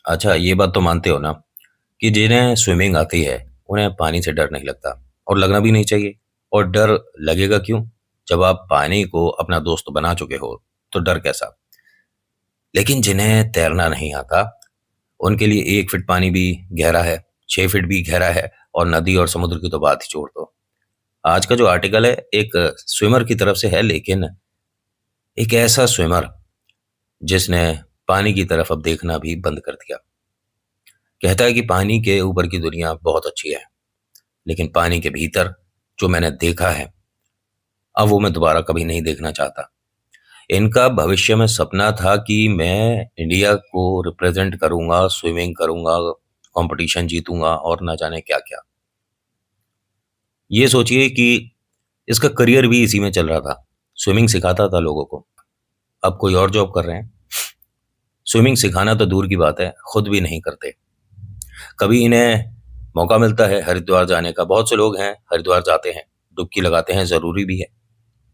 अच्छा, ये बात तो मानते हो ना कि जिन्हें स्विमिंग आती है, उन्हें पानी से डर नहीं लगता और लगना भी नहीं चाहिए। और डर लगेगा क्यों? जब आप पानी को अपना दोस्त बना चुके हो, तो डर कैसा? लेकिन जिन्हें तैरना नहीं आता, उनके लिए 1 फीट पानी भी गहरा है, 6 फीट भी गहरा है और नदी और समुद्र की तो बात ही छोड़ दो। आज का जो आर्टिकल है, एक स्विमर की तरफ से है, लेकिन एक ऐसा स्विमर जिसने पानी की तरफ अब देखना भी बंद कर दिया। कहता है कि पानी के ऊपर की दुनिया बहुत अच्छी है, लेकिन पानी के भीतर जो मैंने देखा है, अब वो मैं दोबारा कभी नहीं देखना चाहता। इनका भविष्य में सपना था कि मैं इंडिया को रिप्रेजेंट करूंगा, स्विमिंग करूंगा, कंपटीशन जीतूंगा और ना जाने क्या-क्या। ये सोचिए कि इसका करियर भी इसी में चल रहा था। स्विमिंग सिखाता था लोगों को। अब कोई और जॉब कर रहे हैं। स्विमिंग सिखाना तो दूर की बात है, खुद भी नहीं करते। कभी इन्हें मौका मिलता है हरिद्वार जाने का, बहुत से लोग हैं हरिद्वार जाते हैं, डुबकी लगाते हैं, ज़रूरी भी है।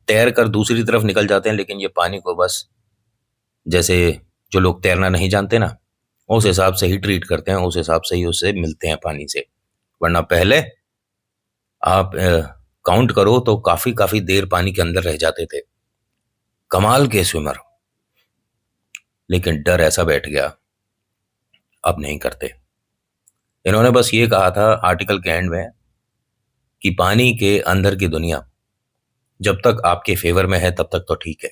तैर कर दूसरी तरफ निकल जाते हैं, लेकिन ये पानी को बस जैसे जो लोग तैरना नहीं जानते ना, उस हिसाब से ही ट्रीट करते हैं, उस हिसाब से ही उससे मिलते हैं पानी से। वरना पहले आप काउंट करो तो काफ़ी देर पानी के अंदर रह जाते थे। कमाल के स्विमर। लेकिन डर ऐसा बैठ गया, अब नहीं करते। इन्होंने बस ये कहा था आर्टिकल के एंड में कि पानी के अंदर की दुनिया जब तक आपके फेवर में है तब तक तो ठीक है,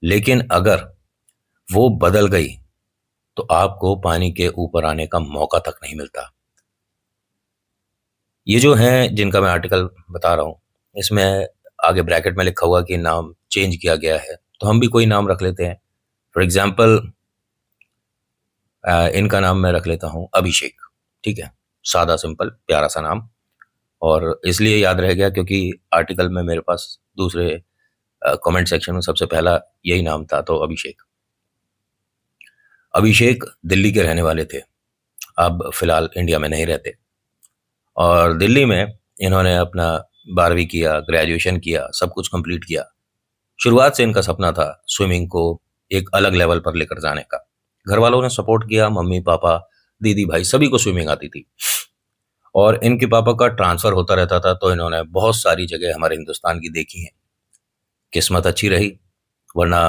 लेकिन अगर वो बदल गई तो आपको पानी के ऊपर आने का मौका तक नहीं मिलता। ये जो हैं जिनका मैं आर्टिकल बता रहा हूँ, इसमें आगे ब्रैकेट में लिखा हुआ कि नाम चेंज किया गया है, तो हम भी कोई नाम रख लेते हैं। फॉर एग्जाम्पल इनका नाम मैं रख लेता हूँ अभिषेक। ठीक है, सादा सिंपल प्यारा सा नाम। और इसलिए याद रह गया क्योंकि आर्टिकल में मेरे पास दूसरे कमेंट सेक्शन में सबसे पहला यही नाम था, तो अभिषेक। अभिषेक दिल्ली के रहने वाले थे, अब फिलहाल इंडिया में नहीं रहते। और दिल्ली में इन्होंने अपना 12वीं किया, ग्रेजुएशन किया, सब कुछ कंप्लीट किया। शुरुआत से इनका सपना था स्विमिंग को एक अलग लेवल पर लेकर जाने का। घर वालों ने सपोर्ट किया, मम्मी पापा, दीदी भाई सभी को स्विमिंग आती थी। और इनके पापा का ट्रांसफ़र होता रहता था, तो इन्होंने बहुत सारी जगह हमारे हिंदुस्तान की देखी हैं। किस्मत अच्छी रही, वरना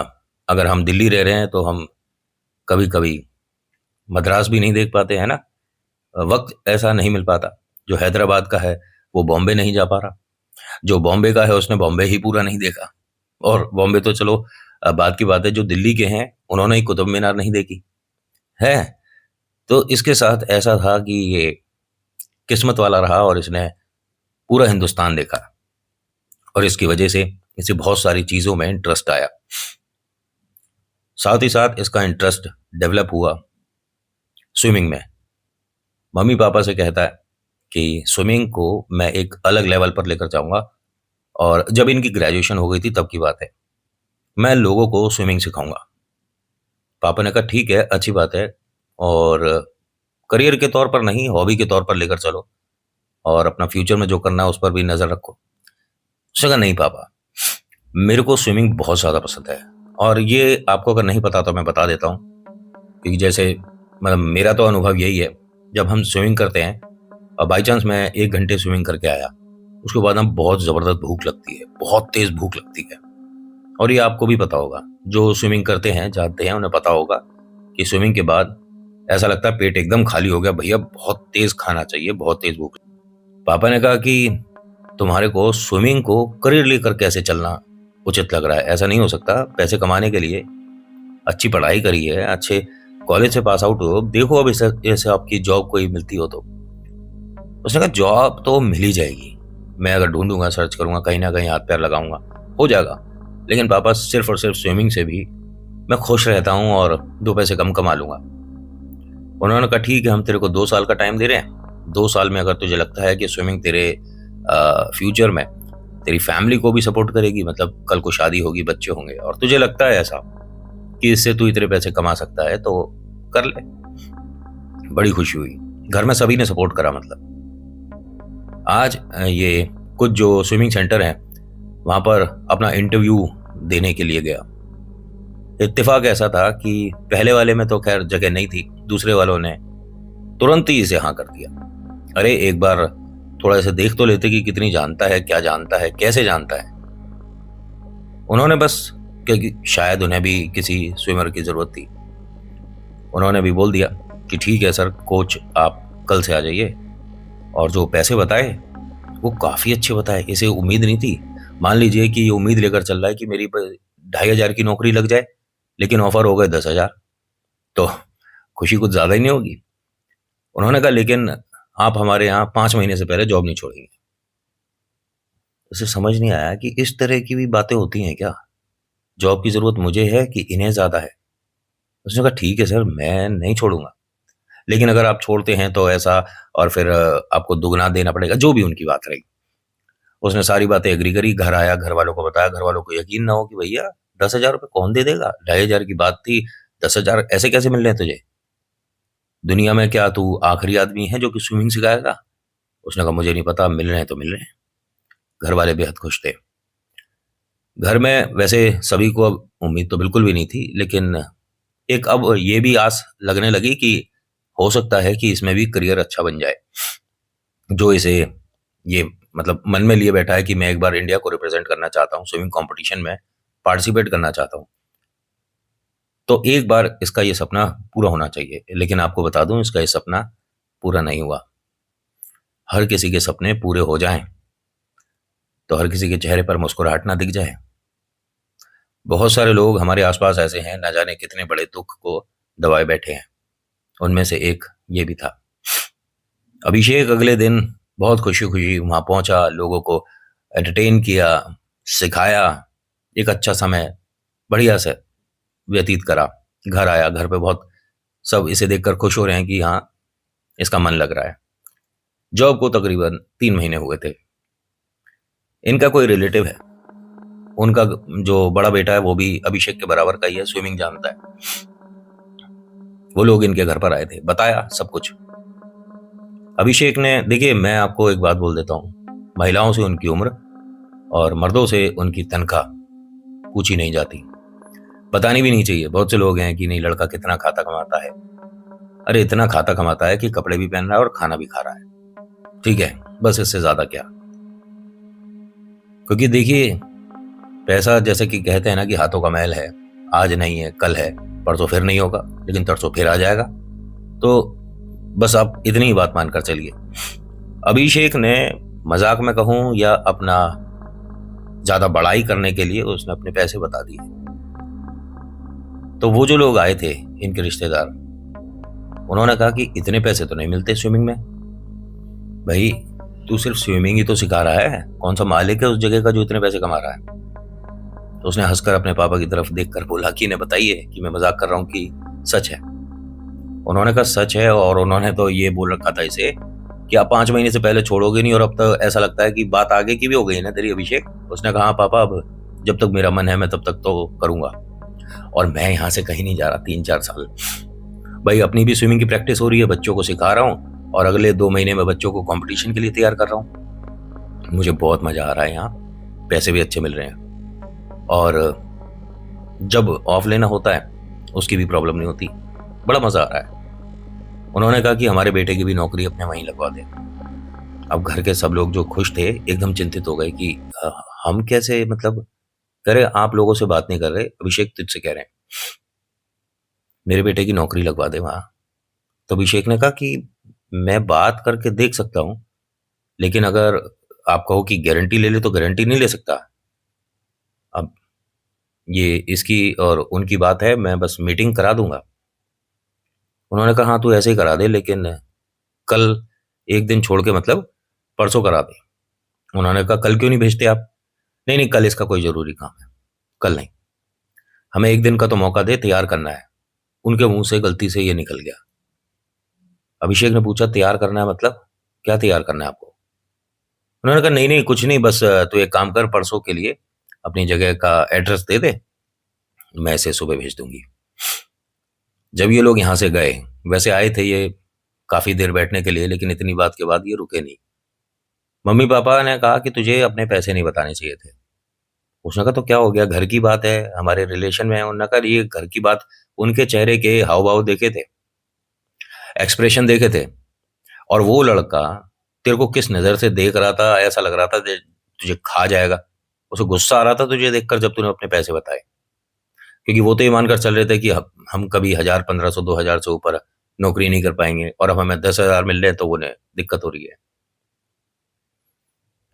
अगर हम दिल्ली रह रहे हैं तो हम कभी-कभी मद्रास भी नहीं देख पाते, है ना? वक़्त ऐसा नहीं मिल पाता। जो हैदराबाद का है, वो बॉम्बे नहीं जा पा रहा। जो बॉम्बे का है, उसने बॉम्बे ही पूरा नहीं देखा। और बॉम्बे तो चलो बात की बात है, जो दिल्ली के हैं, उन्होंने ही कुतुब मीनार नहीं देखी, है? तो इसके साथ ऐसा था कि ये किस्मत वाला रहा और इसने पूरा हिंदुस्तान देखा और इसकी वजह से इसे बहुत सारी चीज़ों में इंटरेस्ट आया। साथ ही साथ इसका इंटरेस्ट डेवलप हुआ स्विमिंग में। मम्मी पापा से कहता है कि स्विमिंग को मैं एक अलग लेवल पर लेकर जाऊंगा। और जब इनकी ग्रेजुएशन हो गई थी तब की बात है, मैं लोगों को स्विमिंग सिखाऊंगा। पापा ने कहा ठीक है, अच्छी बात है, और करियर के तौर पर नहीं, हॉबी के तौर पर लेकर चलो और अपना फ्यूचर में जो करना है उस पर भी नज़र रखो। उसने कहा नहीं पापा, मेरे को स्विमिंग बहुत ज़्यादा पसंद है। और ये आपको अगर नहीं पता तो मैं बता देता हूँ, क्योंकि जैसे मतलब मेरा तो अनुभव यही है, जब हम स्विमिंग करते हैं और बाई चांस मैं 1 घंटे स्विमिंग करके आया, उसके बाद हम बहुत ज़बरदस्त भूख लगती है, बहुत तेज़ भूख लगती है। और ये आपको भी पता होगा, जो स्विमिंग करते हैं जानते हैं, उन्हें पता होगा कि स्विमिंग के बाद ऐसा लगता है पेट एकदम खाली हो गया, भैया बहुत तेज़ खाना चाहिए, बहुत तेज़ भूख। पापा ने कहा कि तुम्हारे को स्विमिंग को करियर लेकर कैसे चलना उचित लग रहा है, ऐसा नहीं हो सकता। पैसे कमाने के लिए अच्छी पढ़ाई करी है, अच्छे कॉलेज से पास आउट हो, देखो अब इसे ऐसे आपकी जॉब कोई मिलती हो तो। उसने कहा जॉब तो मिल ही जाएगी, मैं अगर ढूंढूंगा, सर्च करूंगा, कहीं ना कहीं हाथ पैर लगाऊंगा, हो जाएगा। लेकिन पापा सिर्फ और सिर्फ स्विमिंग से भी मैं खुश रहता हूँ और 2 पैसे कम कमा लूंगा। उन्होंने कहा ठीक है, हम तेरे को 2 साल का टाइम दे रहे हैं। 2 साल में अगर तुझे लगता है कि स्विमिंग तेरे फ्यूचर में तेरी फैमिली को भी सपोर्ट करेगी, मतलब कल को शादी होगी, बच्चे होंगे, और तुझे लगता है ऐसा कि इससे तू इतने पैसे कमा सकता है तो कर ले। बड़ी खुशी हुई, घर में सभी ने सपोर्ट करा। मतलब आज ये कुछ जो स्विमिंग सेंटर हैं वहाँ पर अपना इंटरव्यू देने के लिए गया। इत्तेफाक ऐसा था कि पहले वाले में तो खैर जगह नहीं थी, दूसरे वालों ने तुरंत ही इसे हाँ कर दिया। अरे एक बार थोड़ा इसे देख तो लेते कि कितनी जानता है, क्या जानता है, कैसे जानता है। उन्होंने बस, क्योंकि शायद उन्हें भी किसी स्विमर की जरूरत थी, उन्होंने भी बोल दिया कि ठीक है सर कोच, आप कल से आ जाइए। और जो पैसे बताए वो काफी अच्छे बताए, इसे उम्मीद नहीं थी। मान लीजिए कि ये उम्मीद लेकर चल रहा है कि मेरी 2,500 की नौकरी लग जाए, लेकिन ऑफर हो गए 10,000, तो खुशी कुछ ज्यादा ही नहीं होगी। उन्होंने कहा लेकिन आप हमारे यहाँ 5 महीने से पहले जॉब नहीं छोड़ेंगे। उसे समझ नहीं आया कि इस तरह की भी बातें होती हैं क्या, जॉब की जरूरत मुझे है कि इन्हें ज्यादा है। उसने कहा ठीक है सर, मैं नहीं छोड़ूंगा, लेकिन अगर आप छोड़ते हैं तो ऐसा, और फिर आपको दुगना देना पड़ेगा, जो भी उनकी बात रही। उसने सारी बातें एग्री करी, घर आया, घर वालों को बताया, घर वालों को यकीन ना हो कि भैया 10,000 रुपये कौन दे देगा, 2,500 की बात थी, 10,000 ऐसे कैसे मिल रहे हैं तुझे, दुनिया में क्या तू आखिरी आदमी है जो कि स्विमिंग सिखाएगा। उसने कहा मुझे नहीं पता, मिल रहे हैं तो मिल रहे हैं। घर वाले बेहद खुश थे। घर में वैसे सभी को अब उम्मीद तो बिल्कुल भी नहीं थी, लेकिन एक अब ये भी आस लगने लगी कि हो सकता है कि इसमें भी करियर अच्छा बन जाए। जो इसे ये मतलब मन में लिए बैठा है कि मैं एक बार इंडिया को रिप्रेजेंट करना चाहता हूँ, स्विमिंग कंपटीशन में पार्टिसिपेट करना चाहता हूँ, तो एक बार इसका ये सपना पूरा होना चाहिए। लेकिन आपको बता दूं, इसका ये सपना पूरा नहीं हुआ। हर किसी के सपने पूरे हो जाएं तो हर किसी के चेहरे पर मुस्कुराहट ना दिख जाए। बहुत सारे लोग हमारे आसपास ऐसे हैं, ना जाने कितने बड़े दुख को दबाए बैठे हैं। उनमें से एक ये भी था। अभिषेक अगले दिन बहुत खुशी खुशी वहां पहुंचा, लोगों को एंटरटेन किया, सिखाया, एक अच्छा समय बढ़िया से व्यतीत करा। घर आया, घर पे बहुत सब इसे देखकर खुश हो रहे हैं कि हाँ इसका मन लग रहा है। जॉब को तकरीबन 3 महीने हुए थे। इनका कोई रिलेटिव है, उनका जो बड़ा बेटा है वो भी अभिषेक के बराबर का ही है, स्विमिंग जानता है। वो लोग इनके घर पर आए थे, बताया सब कुछ। अभिषेक ने, देखिए मैं आपको एक बात बोल देता हूँ, महिलाओं से उनकी उम्र और मर्दों से उनकी तनख्वाह पूछी नहीं जाती, बतानी भी नहीं चाहिए। बहुत से लोग हैं कि नहीं लड़का कितना खाता कमाता है। अरे इतना खाता कमाता है कि कपड़े भी पहन रहा है और खाना भी खा रहा है, ठीक है, बस इससे ज्यादा क्या। क्योंकि देखिए पैसा, जैसे कि कहते हैं ना कि हाथों का मैल है, आज नहीं है कल है, परसों फिर नहीं होगा, लेकिन तरसों फिर आ जाएगा। तो बस आप इतनी ही बात मानकर चलिए। अभिषेक ने मजाक में कहूं या अपना ज्यादा बड़ाई करने के लिए उसने अपने पैसे बता दिए। तो वो जो लोग आए थे इनके रिश्तेदार, उन्होंने कहा कि इतने पैसे तो नहीं मिलते स्विमिंग में। भाई तू सिर्फ स्विमिंग ही तो सिखा रहा है, कौन सा मालिक है उस जगह का जो इतने पैसे कमा रहा है। तो उसने हंसकर अपने पापा की तरफ देखकर बोला कि इन्हें बताइए कि मैं मजाक कर रहा हूँ कि सच है। उन्होंने कहा सच है, और उन्होंने तो ये बोल रखा था इसे कि आप 5 महीने से पहले छोड़ोगे नहीं, और अब तो ऐसा लगता है कि बात आगे की भी हो गई ना तेरी अभिषेक। उसने कहा हाँ पापा, अब जब तक मेरा मन है मैं तब तक तो करूंगा, और मैं यहाँ से कहीं नहीं जा रहा 3-4 साल। भाई अपनी भी स्विमिंग की प्रैक्टिस हो रही है, बच्चों को सिखा रहा हूँ, और अगले 2 महीने में बच्चों को कंपटीशन के लिए तैयार कर रहा हूँ। मुझे बहुत मजा आ रहा है यहाँ, पैसे भी अच्छे मिल रहे हैं, और जब ऑफ लेना होता है उसकी भी प्रॉब्लम नहीं होती, बड़ा मजा आ रहा है। उन्होंने कहा कि हमारे बेटे की भी नौकरी अपने वहीं लगवा दे। अब घर के सब लोग जो खुश थे एकदम चिंतित हो गए कि हम कैसे, मतलब कह रहे आप लोगों से बात नहीं कर रहे, अभिषेक तुझसे कह रहे हैं मेरे बेटे की नौकरी लगवा दे वहां। तो अभिषेक ने कहा कि मैं बात करके देख सकता हूं, लेकिन अगर आप कहो कि गारंटी ले ले तो गारंटी नहीं ले सकता। अब ये इसकी और उनकी बात है, मैं बस मीटिंग करा दूंगा। उन्होंने कहा हाँ तू ऐसे ही करा दे, लेकिन कल एक दिन छोड़ के, मतलब परसों करा दे। उन्होंने कहा कल क्यों नहीं भेजते आप। नहीं नहीं, कल इसका कोई जरूरी काम है, कल नहीं, हमें एक दिन का तो मौका दे, तैयार करना है। उनके मुंह से गलती से ये निकल गया। अभिषेक ने पूछा तैयार करना है मतलब, क्या तैयार करना है आपको। उन्होंने कहा नहीं नहीं कुछ नहीं, बस तू एक काम कर, परसों के लिए अपनी जगह का एड्रेस दे दे, मैं इसे सुबह भेज दूंगी। जब ये लोग यहाँ से गए, वैसे आए थे ये काफी देर बैठने के लिए, लेकिन इतनी बात के बाद ये रुके नहीं। मम्मी पापा ने कहा कि तुझे अपने पैसे नहीं बताने चाहिए थे। उसने कहा तो क्या हो गया, घर की बात है, हमारे रिलेशन में है। उन्होंने कहा ये घर की बात, उनके चेहरे के हाव भाव देखे थे, एक्सप्रेशन देखे थे। और वो लड़का तेरे को किस नज़र से देख रहा था, ऐसा लग रहा था तुझे खा जाएगा। उसे गुस्सा आ रहा था तुझे देखकर जब तूने अपने पैसे बताए। क्योंकि वो तो ये मानकर चल रहे थे कि हम कभी 1000, 1500, 2000 से ऊपर नौकरी नहीं कर पाएंगे, और अब हमें 10,000 मिल रहे हैं तो उन्हें दिक्कत हो रही है।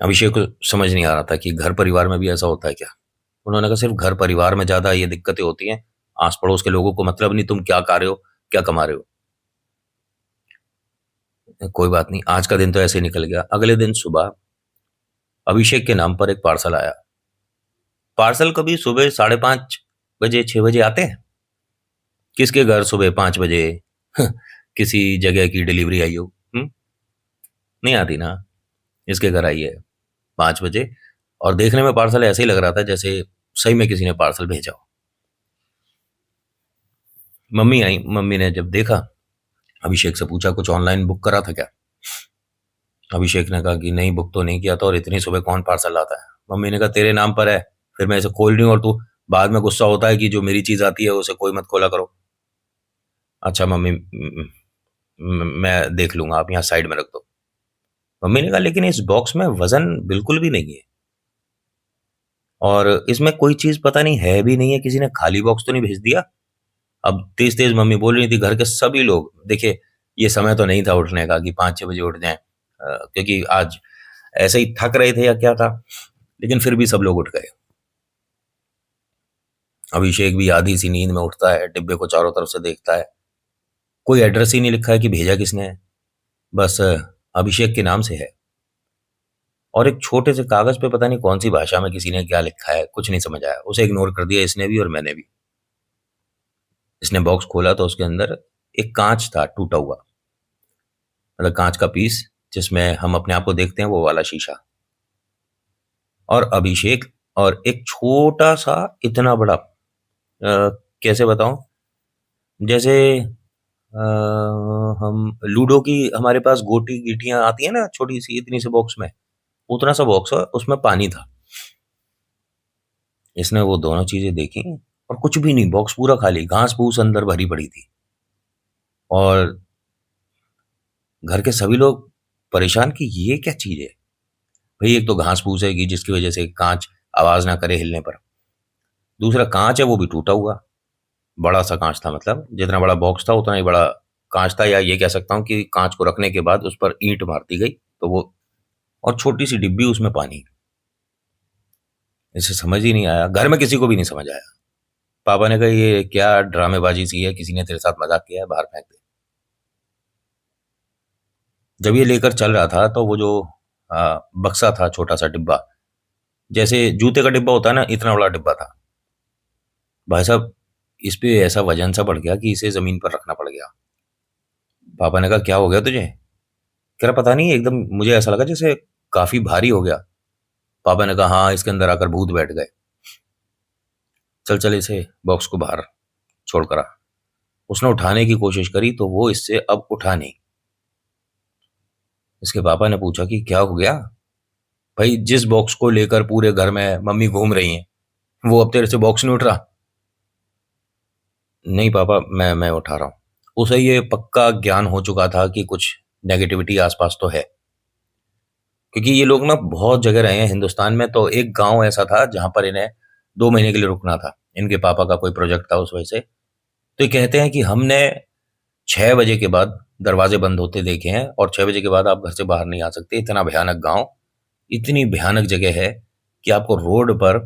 अभिषेक को समझ नहीं आ रहा था कि घर परिवार में भी ऐसा होता है क्या। उन्होंने कहा सिर्फ घर परिवार में ज्यादा ये दिक्कतें होती हैं, आस पड़ोस के लोगों को मतलब नहीं तुम क्या खा रहे हो, क्या कमा रहे हो। कोई बात नहीं, आज का दिन तो ऐसे ही निकल गया। अगले दिन सुबह अभिषेक के नाम पर एक पार्सल आया। पार्सल कभी सुबह 5:30 बजे, 6 बजे आते हैं। किसके घर सुबह 5 बजे किसी जगह की डिलीवरी आई हो? नहीं आती ना। इसके घर आई है 5 बजे, और देखने में पार्सल ऐसे ही लग रहा था जैसे सही में किसी ने पार्सल भेजा हो। मम्मी आई, मम्मी ने जब देखा, अभिषेक से पूछा कुछ ऑनलाइन बुक करा था क्या। अभिषेक ने कहा कि नहीं, बुक तो नहीं किया था, और इतनी सुबह कौन पार्सल लाता है। मम्मी ने कहा तेरे नाम पर है, फिर मैं इसे खोल रही हूँ और तू बाद में गुस्सा होता है कि जो मेरी चीज आती है उसे कोई मत खोला करो। अच्छा मम्मी, मैं देख लूंगा, आप यहाँ साइड में रख दो। मम्मी ने कहा लेकिन इस बॉक्स में वजन बिल्कुल भी नहीं है, और इसमें कोई चीज पता नहीं है भी नहीं है, किसी ने खाली बॉक्स तो नहीं भेज दिया। अब तेज तेज मम्मी बोल रही थी। घर के सभी लोग, देखिए ये समय तो नहीं था उठने का कि 5-6 बजे उठ जाएं, क्योंकि आज ऐसे ही थक रहे थे या क्या था, लेकिन फिर भी सब लोग उठ गए। अभिषेक भी आधी सी नींद में उठता है, डिब्बे को चारों तरफ से देखता है। कोई एड्रेस ही नहीं लिखा है कि भेजा किसने है, बस अभिषेक के नाम से है। और एक छोटे से कागज पे पता नहीं कौन सी भाषा में किसी ने क्या लिखा है, कुछ नहीं समझ आया। उसे इग्नोर कर दिया इसने भी और मैंने भी। इसने बॉक्स खोला तो उसके अंदर एक कांच था टूटा हुआ, मतलब कांच का पीस जिसमें हम अपने आप को देखते हैं, वो वाला शीशा। और अभिषेक, और एक छोटा सा, इतना बड़ा, कैसे बताऊं, जैसे हम लूडो की, हमारे पास गोटी गीटियां आती है ना छोटी सी, इतनी से बॉक्स में, उतना सा बॉक्स है, उसमें पानी था। इसने वो दोनों चीजें देखी, और कुछ भी नहीं, बॉक्स पूरा खाली, घास फूस अंदर भरी पड़ी थी। और घर के सभी लोग परेशान कि ये क्या चीज है। भाई एक तो घास फूस है कि जिसकी वजह से कांच आवाज ना करे हिलने पर, दूसरा कांच है वो भी टूटा हुआ। बड़ा सा कांच था, मतलब जितना बड़ा बॉक्स था उतना ही बड़ा कांच था, या ये कह सकता हूँ कि कांच को रखने के बाद उस पर ईंट मार दी गई तो वो, और छोटी सी डिब्बी उसमें पानी। इसे समझ ही नहीं आया, घर में किसी को भी नहीं समझ आया। पापा ने कहा ये क्या ड्रामेबाजी सी है, किसी ने तेरे साथ मजाक किया है, बाहर फेंक दे। जब ये लेकर चल रहा था तो वो जो बक्सा था, छोटा सा डिब्बा, जैसे जूते का डिब्बा होता है ना, इतना बड़ा डिब्बा था। भाई साहब, इस पे ऐसा वजन सा बढ़ गया कि इसे जमीन पर रखना पड़ गया। पापा ने कहा क्या हो गया तुझे। कह रहा पता नहीं, एकदम मुझे ऐसा लगा जैसे काफी भारी हो गया। पापा ने कहा हाँ, इसके अंदर आकर भूत बैठ गए। चल चल इसे बॉक्स को बाहर छोड़ कर आ। उसने उठाने की कोशिश करी तो वो इससे अब उठा नहीं। इसके पापा ने पूछा कि क्या हो गया। भाई जिस बॉक्स को लेकर पूरे घर में मम्मी घूम रही हैं, वो अब तेरे से बॉक्स नहीं उठ रहा। नहीं पापा, मैं उठा रहा हूँ। उसे ये पक्का ज्ञान हो चुका था कि कुछ नेगेटिविटी आसपास तो है, क्योंकि ये लोग ना बहुत जगह रहे हैं हिंदुस्तान में। तो एक गांव ऐसा था जहां पर इन्हें 2 महीने के लिए रुकना था, इनके पापा का कोई प्रोजेक्ट था उस वजह से। तो ये कहते हैं कि हमने 6 बजे के बाद दरवाजे बंद होते देखे हैं, और 6 बजे के बाद आप घर से बाहर नहीं आ सकते। इतना भयानक गांव, इतनी भयानक जगह है कि आपको रोड पर,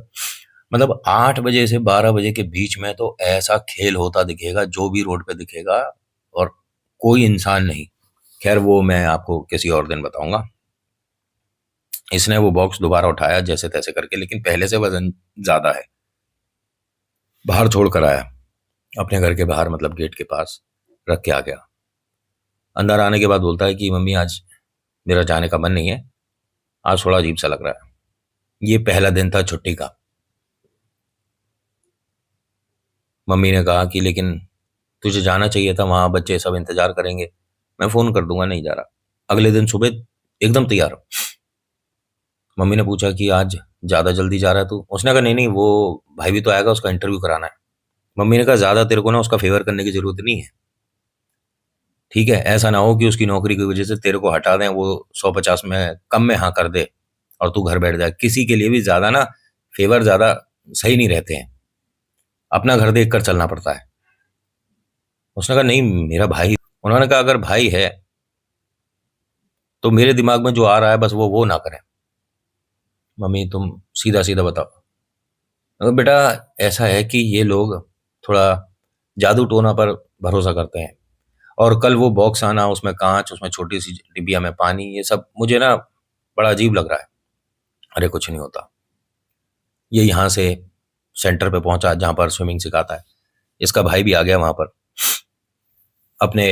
मतलब 8 बजे से 12 बजे के बीच में तो ऐसा खेल होता दिखेगा, जो भी रोड पे दिखेगा, और कोई इंसान नहीं। खैर वो मैं आपको किसी और दिन बताऊंगा। इसने वो बॉक्स दोबारा उठाया जैसे तैसे करके, लेकिन पहले से वजन ज्यादा है। बाहर छोड़ कर आया, अपने घर के बाहर, मतलब गेट के पास रख के आ गया। अंदर आने के बाद बोलता है कि मम्मी आज मेरा जाने का मन नहीं है, आज थोड़ा अजीब सा लग रहा है। ये पहला दिन था छुट्टी का। मम्मी ने कहा कि लेकिन तुझे जाना चाहिए था, वहां बच्चे सब इंतजार करेंगे। मैं फोन कर दूंगा, नहीं जा रहा। अगले दिन सुबह एकदम तैयार हो। मम्मी ने पूछा कि आज ज्यादा जल्दी जा रहा है तू। उसने कहा नहीं नहीं, वो भाई भी तो आएगा, उसका इंटरव्यू कराना है। मम्मी ने कहा ज्यादा तेरे को ना उसका फेवर करने की जरूरत नहीं है। ठीक है, ऐसा ना हो कि उसकी नौकरी की वजह से तेरे को हटा दें, वो 150 में कम में हाँ कर दे और तू घर बैठ जाए। किसी के लिए भी ज्यादा ना फेवर ज्यादा सही नहीं रहते हैं, अपना घर देख कर चलना पड़ता है। उसने कहा नहीं मेरा भाई। उन्होंने कहा अगर भाई है तो मेरे दिमाग में जो आ रहा है बस वो ना करें। मम्मी तुम सीधा सीधा बताओ। बेटा ऐसा है कि ये लोग थोड़ा जादू टोना पर भरोसा करते हैं, और कल वो बॉक्स आना, उसमें कांच, उसमें छोटी सी डिबिया में पानी, ये सब मुझे ना बड़ा अजीब लग रहा है। अरे कुछ नहीं होता। ये यहाँ से सेंटर पे पहुंचा जहाँ पर स्विमिंग सिखाता है। इसका भाई भी आ गया वहां पर, अपने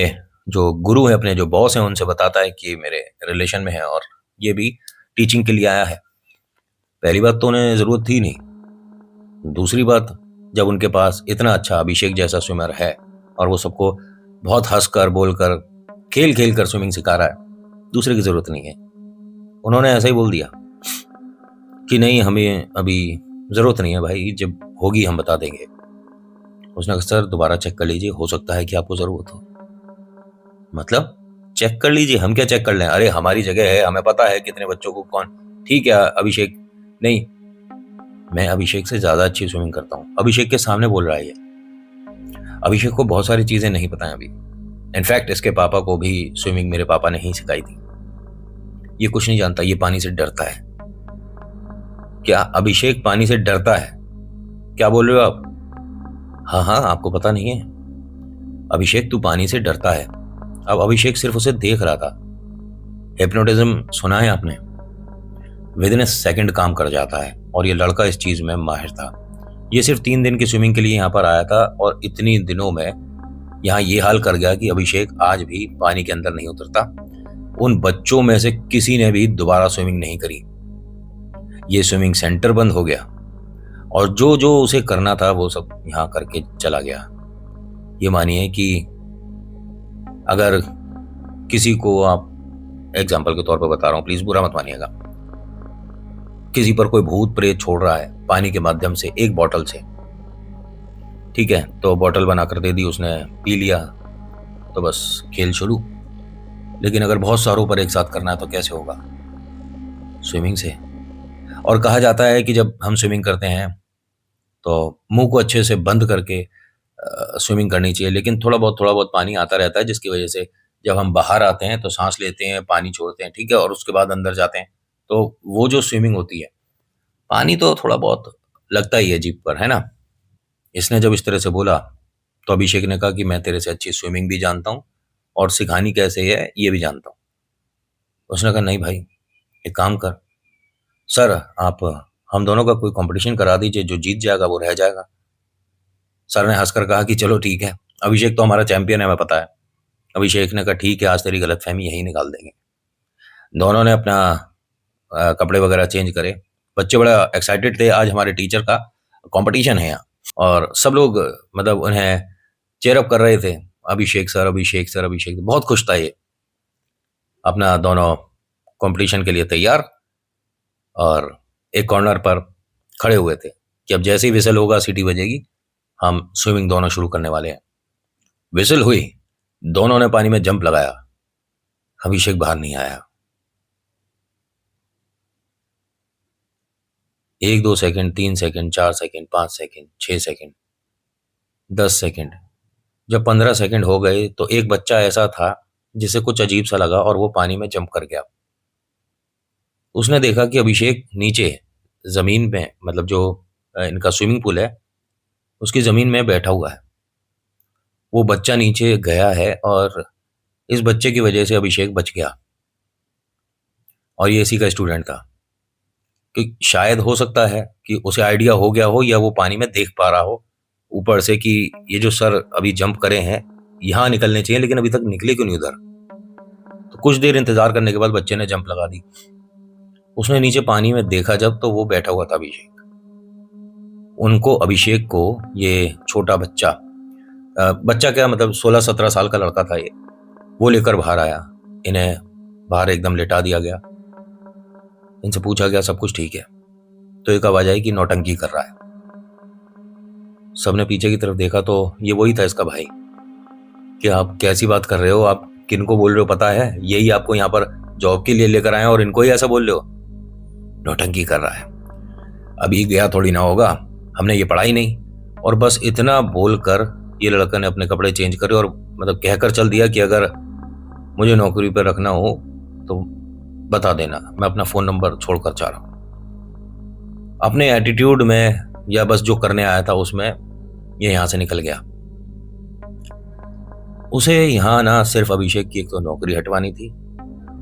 जो गुरु हैं, अपने जो बॉस हैं, उनसे बताता है कि मेरे रिलेशन में है और ये भी टीचिंग के लिए आया है। पहली बात तो उन्हें जरूरत थी नहीं। दूसरी बात, जब उनके पास इतना अच्छा अभिषेक जैसा स्विमर है और वो सबको बहुत हंसकर बोलकर खेल खेल कर स्विमिंग सिखा रहा है, दूसरे की जरूरत नहीं है। उन्होंने ऐसा ही बोल दिया कि नहीं हमें अभी जरूरत नहीं है भाई, जब होगी हम बता देंगे। उसने कहा सर दोबारा चेक कर लीजिए, हो सकता है कि आपको जरूरत हो। मतलब चेक कर लीजिए, हम क्या चेक कर लें? अरे हमारी जगह है, हमें पता है कितने बच्चों को कौन। ठीक है अभिषेक, नहीं मैं अभिषेक से ज्यादा अच्छी स्विमिंग करता हूँ। अभिषेक के सामने बोल रहा है ये। अभिषेक को बहुत सारी चीजें नहीं पता है अभी। इनफैक्ट इसके पापा को भी स्विमिंग मेरे पापा ने ही सिखाई थी। ये कुछ नहीं जानता, ये पानी से डरता है। क्या अभिषेक पानी से डरता है? क्या बोल रहे हो आप? हाँ हाँ, आपको पता नहीं है? अभिषेक तू पानी से डरता है। अब अभिषेक सिर्फ उसे देख रहा था। हिप्नोटिज्म सुना है आपने? विद इन ए सेकेंड काम कर जाता है, और ये लड़का इस चीज में माहिर था। ये सिर्फ 3 दिन की स्विमिंग के लिए यहाँ पर आया था और इतनी दिनों में यहाँ ये हाल कर गया कि अभिषेक आज भी पानी के अंदर नहीं उतरता। उन बच्चों में से किसी ने भी दोबारा स्विमिंग नहीं करी। ये स्विमिंग सेंटर बंद हो गया और जो जो उसे करना था वो सब यहाँ करके चला गया। ये मानिए कि अगर किसी को, आप एग्जाम्पल के तौर पर बता रहा हूँ, प्लीज बुरा मत मानिएगा, किसी पर कोई भूत प्रेत छोड़ रहा है पानी के माध्यम से एक बोतल से, ठीक है, तो बोतल बनाकर दे दी, उसने पी लिया तो बस खेल शुरू। लेकिन अगर बहुत सारों पर एक साथ करना है तो कैसे होगा? स्विमिंग से। और कहा जाता है कि जब हम स्विमिंग करते हैं तो मुंह को अच्छे से बंद करके स्विमिंग करनी चाहिए, लेकिन थोड़ा बहुत पानी आता रहता है, जिसकी वजह से जब हम बाहर आते हैं तो सांस लेते हैं, पानी छोड़ते हैं, ठीक है, और उसके बाद अंदर जाते हैं, तो वो जो स्विमिंग होती है, पानी तो थोड़ा बहुत लगता ही है जीभ पर, है ना। इसने जब इस तरह से बोला तो अभिषेक ने कहा कि मैं तेरे से अच्छी स्विमिंग भी जानता हूँ और सिखानी कैसे है ये भी जानता हूँ। उसने कहा नहीं भाई, एक काम कर सर, आप हम दोनों का कोई कंपटीशन करा दीजिए, जो जीत जाएगा वो रह जाएगा। सर ने हंसकर कहा कि चलो ठीक है, अभिषेक तो हमारा चैंपियन है, हमें पता है। अभिषेक ने कहा ठीक है, आज तेरी गलतफहमी यही निकाल देंगे। दोनों ने अपना कपड़े वगैरह चेंज करे। बच्चे बड़ा एक्साइटेड थे, आज हमारे टीचर का कंपटीशन है यहाँ, और सब लोग मतलब उन्हें चेयरअप कर रहे थे, अभिषेक सर, अभिषेक सर, अभिषेक सर। बहुत खुश था ये। अपना दोनों कंपटीशन के लिए तैयार और एक कॉर्नर पर खड़े हुए थे कि अब जैसे ही विसल होगा, सीटी बजेगी, हम स्विमिंग दोनों शुरू करने वाले हैं। विसल हुई, दोनों ने पानी में जंप लगाया, अभिषेक बाहर नहीं आया। 1 2 second, 3 second, 4 second, 5 second, 6 second, 10 second. जब 15 सेकंड हो गए तो एक बच्चा ऐसा था जिसे कुछ अजीब सा लगा और वो पानी में जंप कर गया। उसने देखा कि अभिषेक नीचे जमीन में, मतलब जो इनका स्विमिंग पूल है उसकी जमीन में बैठा हुआ है। वो बच्चा नीचे गया है और इस बच्चे की वजह से अभिषेक बच गया। और ये इसी का स्टूडेंट था कि शायद हो सकता है कि उसे आइडिया हो गया हो या वो पानी में देख पा रहा हो ऊपर से कि ये जो सर अभी जंप करे हैं यहाँ निकलने चाहिए, लेकिन अभी तक निकले क्यों नहीं उधर। तो कुछ देर इंतजार करने के बाद बच्चे ने जंप लगा दी। उसने नीचे पानी में देखा जब, तो वो बैठा हुआ था अभिषेक। उनको, अभिषेक को, ये छोटा बच्चा, बच्चा क्या मतलब 16 17 साल का लड़का था ये, वो लेकर बाहर आया। इन्हें बाहर एकदम लेटा दिया गया। इनसे पूछा गया सब कुछ ठीक है? तो एक आवाज आई कि नौटंकी कर रहा है। सबने पीछे की तरफ देखा तो ये वही था, इसका भाई। कि आप कैसी बात कर रहे हो, आप किनको बोल रहे हो पता है? यही आपको यहाँ पर जॉब के लिए लेकर आए हैं और इनको ही ऐसा बोल रहे हो? नौटंकी कर रहा है। अभी गया थोड़ी ना होगा, हमने ये पढ़ा ही नहीं। और बस इतना बोलकर ये लड़का ने अपने कपड़े चेंज करे और मतलब कहकर चल दिया कि अगर मुझे नौकरी पर रखना हो तो बता देना, मैं अपना फोन नंबर छोड़कर जा रहा हूं। अपने एटीट्यूड में या बस जो करने आया था उसमें ये यहां से निकल गया। उसे यहाँ ना सिर्फ अभिषेक की एक तो नौकरी हटवानी थी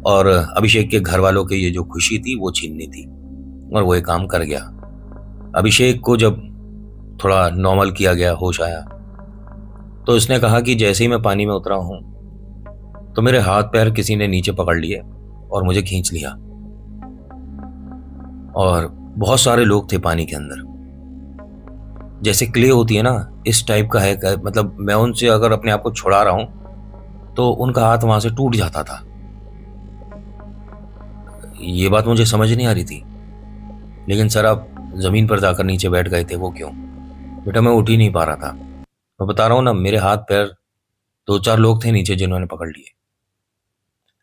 और अभिषेक के घर वालों की ये जो खुशी थी वो छीननी थी, और वो ये काम कर गया। अभिषेक को जब थोड़ा नॉर्मल किया गया, होश आया, तो इसने कहा कि जैसे ही मैं पानी में उतरा हूं तो मेरे हाथ पैर किसी ने नीचे पकड़ लिए और मुझे खींच लिया, और बहुत सारे लोग थे पानी के अंदर। जैसे क्ले होती है ना, इस टाइप का है मतलब मैं उनसे अगर अपने आप को छुड़ा रहा हूं तो उनका हाथ वहां से टूट जाता था। ये बात मुझे समझ नहीं आ रही थी। लेकिन सर आप जमीन पर जाकर नीचे बैठ गए थे, वो क्यों? बेटा मैं उठ ही नहीं पा रहा था, मैं बता रहा हूँ ना, मेरे हाथ पैर, दो चार लोग थे नीचे जिन्होंने पकड़ लिए।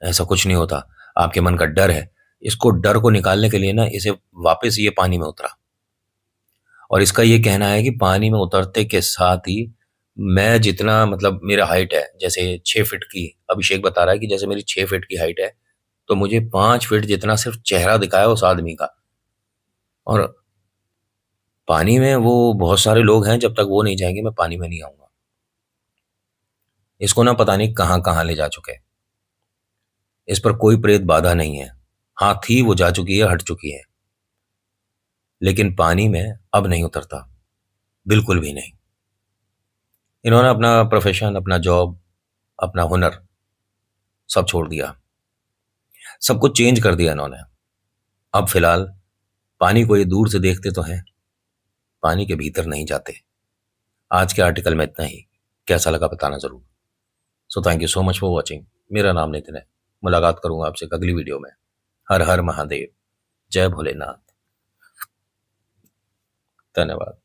ऐसा कुछ नहीं होता, आपके मन का डर है। इसको डर को निकालने के लिए ना इसे वापस ये पानी में उतरा, और इसका ये कहना है कि पानी में उतरते के साथ ही मैं जितना मतलब मेरा हाइट है जैसे 6 फीट की, अभिषेक बता रहा है कि जैसे मेरी 6 फीट की हाइट है तो मुझे 5 फीट जितना सिर्फ चेहरा दिखाया उस आदमी का। और पानी में वो बहुत सारे लोग हैं, जब तक वो नहीं जाएंगे मैं पानी में नहीं आऊंगा। इसको ना पता नहीं कहाँ कहाँ ले जा चुके हैं। इस पर कोई प्रेत बाधा नहीं है। हाँ थी, वो जा चुकी है, हट चुकी है, लेकिन पानी में अब नहीं उतरता, बिल्कुल भी नहीं। इन्होंने अपना प्रोफेशन, अपना जॉब, अपना हुनर सब छोड़ दिया, सब कुछ चेंज कर दिया इन्होंने। अब फिलहाल पानी को ये दूर से देखते तो हैं, पानी के भीतर नहीं जाते। आज के आर्टिकल में इतना ही। कैसा लगा बताना जरूर। So thank you so much for watching. मेरा नाम नितिन है। मुलाकात करूंगा आपसे अगली वीडियो में। हर हर महादेव, जय भोलेनाथ, धन्यवाद।